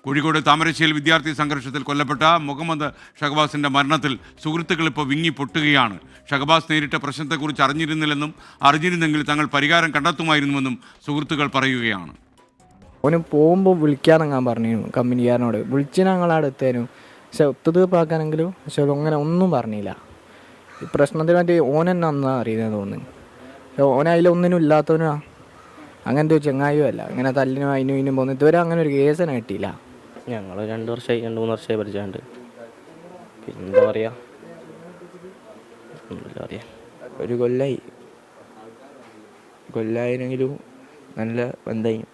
കോഴിക്കോട് താമരശ്ശേരി വിദ്യാർത്ഥി സംഘർഷത്തിൽ കൊല്ലപ്പെട്ട മുഹമ്മദ് ഷഹബാസിന്റെ മരണത്തിൽ സുഹൃത്തുക്കൾ ഇപ്പോൾ വിങ്ങി പൊട്ടുകയാണ്. ഷഹബാസ് നേരിട്ട പ്രശ്നത്തെക്കുറിച്ച് അറിഞ്ഞിരുന്നെങ്കിൽ തങ്ങൾ പരിഹാരം കണ്ടെത്തുമായിരുന്നുവെന്നും സുഹൃത്തുക്കൾ പറയുകയാണ്. ഓന് പോകുമ്പോൾ വിളിക്കാനെങ്ങാൻ പറഞ്ഞു കമ്പനിക്കാരനോട്. വിളിച്ച് ഞങ്ങളവിടെ എത്തേനും, പക്ഷെ ഒത്തുതീർപ്പാക്കാനെങ്കിലും പക്ഷെ അങ്ങനെ ഒന്നും പറഞ്ഞില്ല. ഈ പ്രശ്നത്തിന് വേണ്ടി ഓൻ തന്നെ അന്നാ അറിയുന്നത് തോന്നുന്നു. ഓനതിലൊന്നിനും ഇല്ലാത്തവനാ, അങ്ങനത്തെ ഒരു ചെങ്ങായും അല്ല. അങ്ങനെ തല്ലിനും അതിനും പോകുന്നു. ഇതുവരെ അങ്ങനെ ഒരു കേസിനെ കിട്ടിയില്ല. ഞങ്ങൾ 2 വർഷമായി പരിചയമുണ്ട്. പിന്നെന്താ പറയുക, ഒരു കൊല്ലായി കൊല്ലായെങ്കിലും നല്ല ബന്ധമായി.